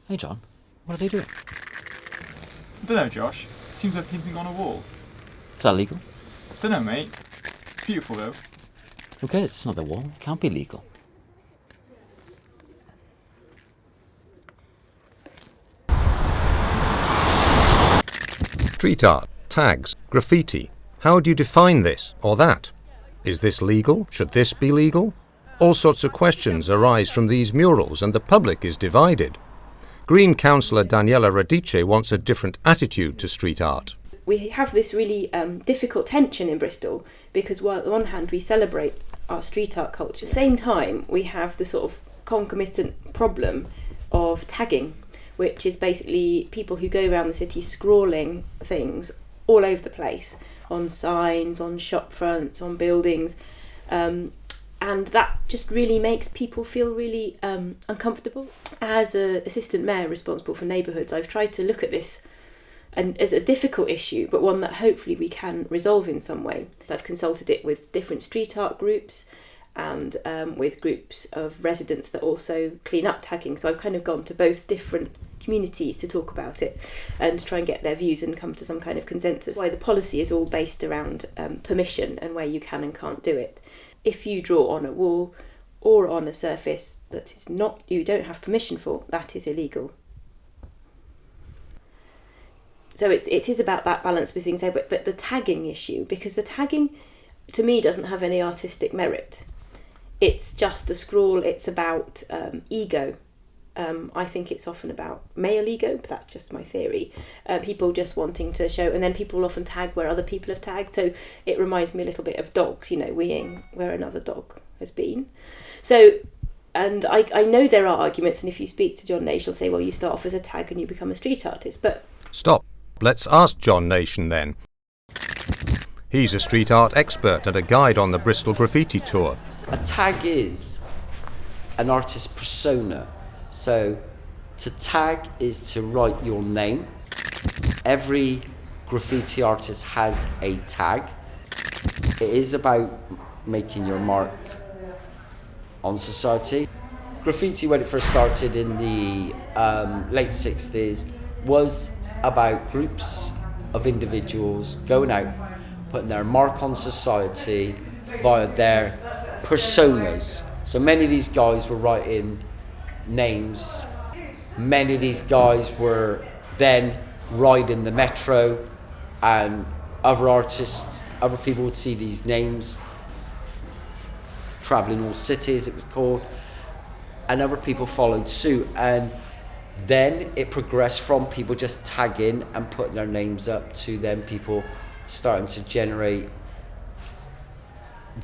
Hey John, what are they doing? I don't know, Josh. Seems like painting on a wall. Is that legal? Don't know, mate. Beautiful though. Who cares? It's not their wall. It can't be legal. Street art, tags, graffiti. How do you define this or that? Is this legal? Should this be legal? All sorts of questions arise from these murals and the public is divided. Green councillor Daniela Radice wants a different attitude to street art. We have this really difficult tension in Bristol because while on the one hand we celebrate our street art culture, at the same time we have the sort of concomitant problem of tagging, which is basically people who go around the city scrawling things all over the place, on signs, on shop fronts, on buildings, and that just really makes people feel really uncomfortable. As an assistant mayor responsible for neighbourhoods, I've tried to look at this and as a difficult issue, but one that hopefully we can resolve in some way. I've consulted it with different street art groups and with groups of residents that also clean up tagging. So I've kind of gone to both different communities to talk about it and try and get their views and come to some kind of consensus. Why the policy is all based around permission and where you can and can't do it. If you draw on a wall or on a surface that is not, you don't have permission for, that is illegal. So it is about that balance between, but the tagging issue, because the tagging to me doesn't have any artistic merit. It's just a scrawl. It's about ego. I think it's often about male ego, but that's just my theory. People just wanting to show, and then people often tag where other people have tagged. So it reminds me a little bit of dogs, weeing where another dog has been. So, and I know there are arguments, and if you speak to John Nash, he'll say, well, you start off as a tag and you become a street artist. But Stop. Let's ask John Nation then. He's a street art expert and a guide on the Bristol Graffiti Tour. A tag is an artist's persona. So to tag is to write your name. Every graffiti artist has a tag. It is about making your mark on society. Graffiti, when it first started in the late 60s, was about groups of individuals going out, putting their mark on society via their personas. So many of these guys were writing names. Many of these guys were then riding the metro, and other artists, other people would see these names travelling all cities, it was called, and other people followed suit. And then it progressed from people just tagging and putting their names up to then people starting to generate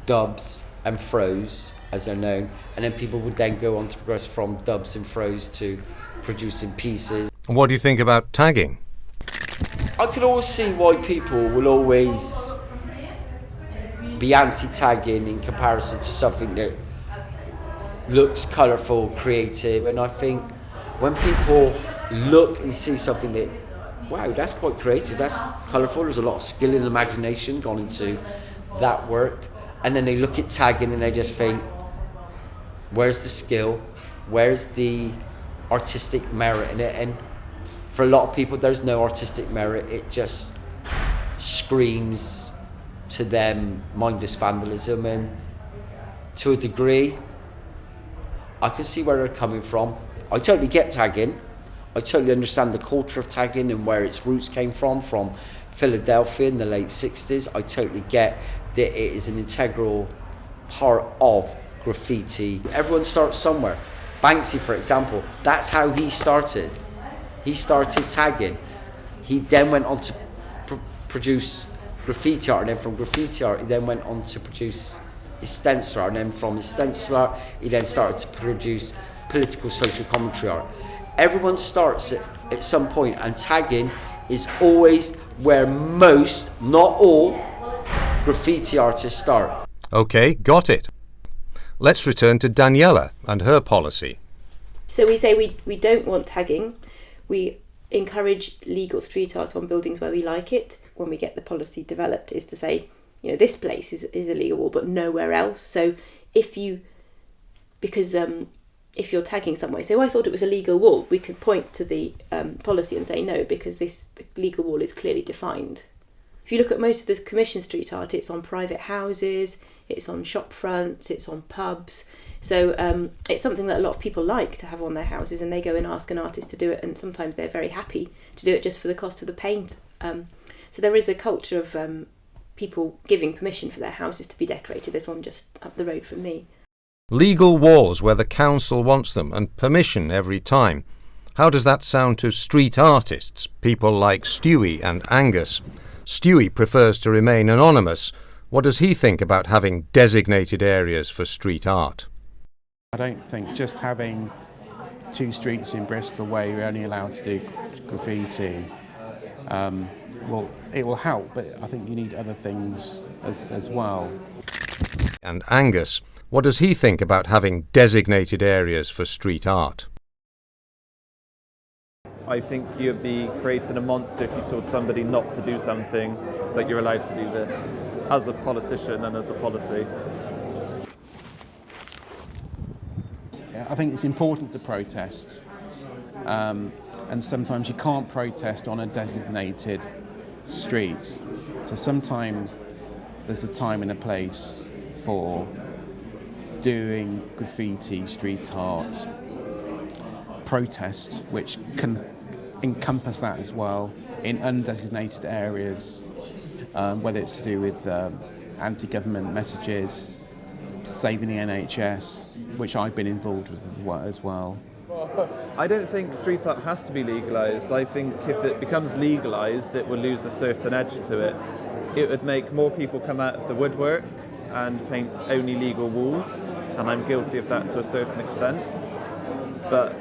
dubs and throws, as they're known, and then people would then go on to progress from dubs and throws to producing pieces. And what do you think about tagging? I could always see why people will always be anti-tagging in comparison to something that looks colourful, creative, and I think when people look and see something that, wow, that's quite creative, that's colourful, there's a lot of skill and imagination gone into that work, and then they look at tagging and they just think, where's the skill, where's the artistic merit in it? And for a lot of people there's no artistic merit, it just screams to them mindless vandalism. And to a degree I can see where they're coming from. I totally get tagging. I totally understand the culture of tagging and where its roots came from Philadelphia in the late 60s. I totally get that it is an integral part of graffiti. Everyone starts somewhere. Banksy, for example, that's how he started. He started tagging. He then went on to produce graffiti art, and then from graffiti art he then went on to produce his stencil art, and then from his stencil art he then started to produce political social commentary art. Everyone starts at some point, and tagging is always where most, not all, graffiti artists start. OK, got it. Let's return to Daniela and her policy. So we say we don't want tagging. We encourage legal street art on buildings where we like it. When we get the policy developed, is to say, this place is illegal, but nowhere else. So if you, because if you're tagging somewhere, say, I thought it was a legal wall, we can point to the policy and say no, because the legal wall is clearly defined. If you look at most of the commission street art, it's on private houses, it's on shop fronts, it's on pubs. So it's something that a lot of people like to have on their houses, and they go and ask an artist to do it, and sometimes they're very happy to do it just for the cost of the paint. So there is a culture of people giving permission for their houses to be decorated. There's one just up the road from me. Legal walls where the council wants them and permission every time. How does that sound to street artists, people like Stewie and Angus? Stewie prefers to remain anonymous. What does he think about having designated areas for street art? I don't think just having 2 streets in Bristol where you're only allowed to do graffiti, it will help, but I think you need other things as well. And Angus, what does he think about having designated areas for street art? I think you'd be creating a monster if you told somebody not to do something, that you're allowed to do this, as a politician and as a policy. I think it's important to protest, and sometimes you can't protest on a designated street. So sometimes there's a time and a place for doing graffiti, street art, protest, which can encompass that as well in undesignated areas, whether it's to do with anti-government messages, saving the NHS, which I've been involved with as well. I don't think street art has to be legalised. I think if it becomes legalised, it will lose a certain edge to it. It would make more people come out of the woodwork and paint only legal walls, and I'm guilty of that to a certain extent. But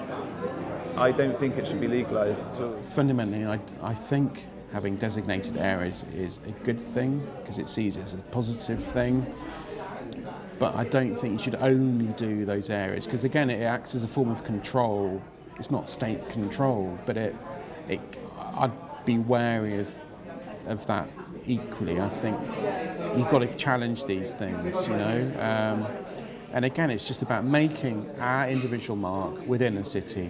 I don't think it should be legalised at all. Fundamentally, I think having designated areas is a good thing because it sees it as a positive thing. But I don't think you should only do those areas because, again, it acts as a form of control. It's not state control, but I'd be wary of that equally. I think you've got to challenge these things, you know. And again, it's just about making our individual mark within a city.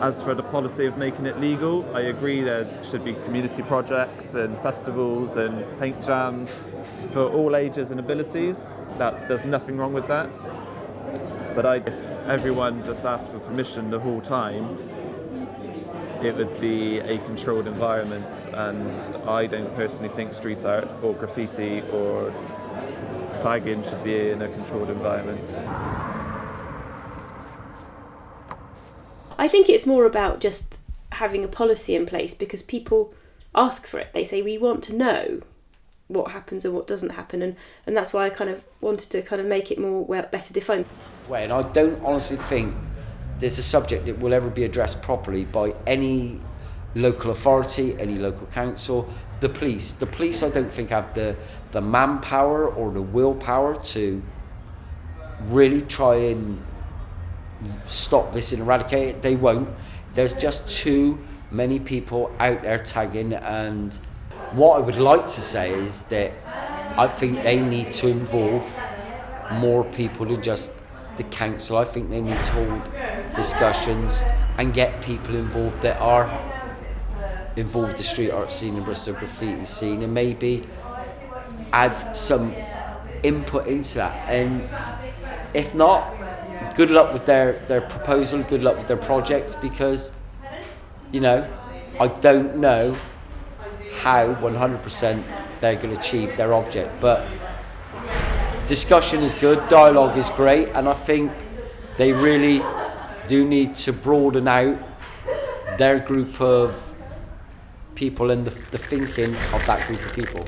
As for the policy of making it legal, I agree there should be community projects and festivals and paint jams for all ages and abilities. There's nothing wrong with that. But if everyone just asked for permission the whole time, it would be a controlled environment, and I don't personally think street art or graffiti or tagging should be in a controlled environment. I think it's more about just having a policy in place because people ask for it. They say, we want to know what happens and what doesn't happen, and that's why I kind of wanted to kind of make it more better defined. Well, and I don't honestly think there's a subject that will ever be addressed properly by any local authority, any local council, the police. The police, I don't think, have the manpower or the willpower to really try and stop this and eradicate it. They won't. There's just too many people out there tagging, and what I would like to say is that I think they need to involve more people than just the council. I think they need to hold discussions and get people involved that are involved with the street art scene and Bristol graffiti scene, and maybe add some input into that. And if not, good luck with their proposal, good luck with their projects, because, you know, I don't know how 100% they're going to achieve their object. But discussion is good, dialogue is great, and I think they really do need to broaden out their group of people and the thinking of that group of people.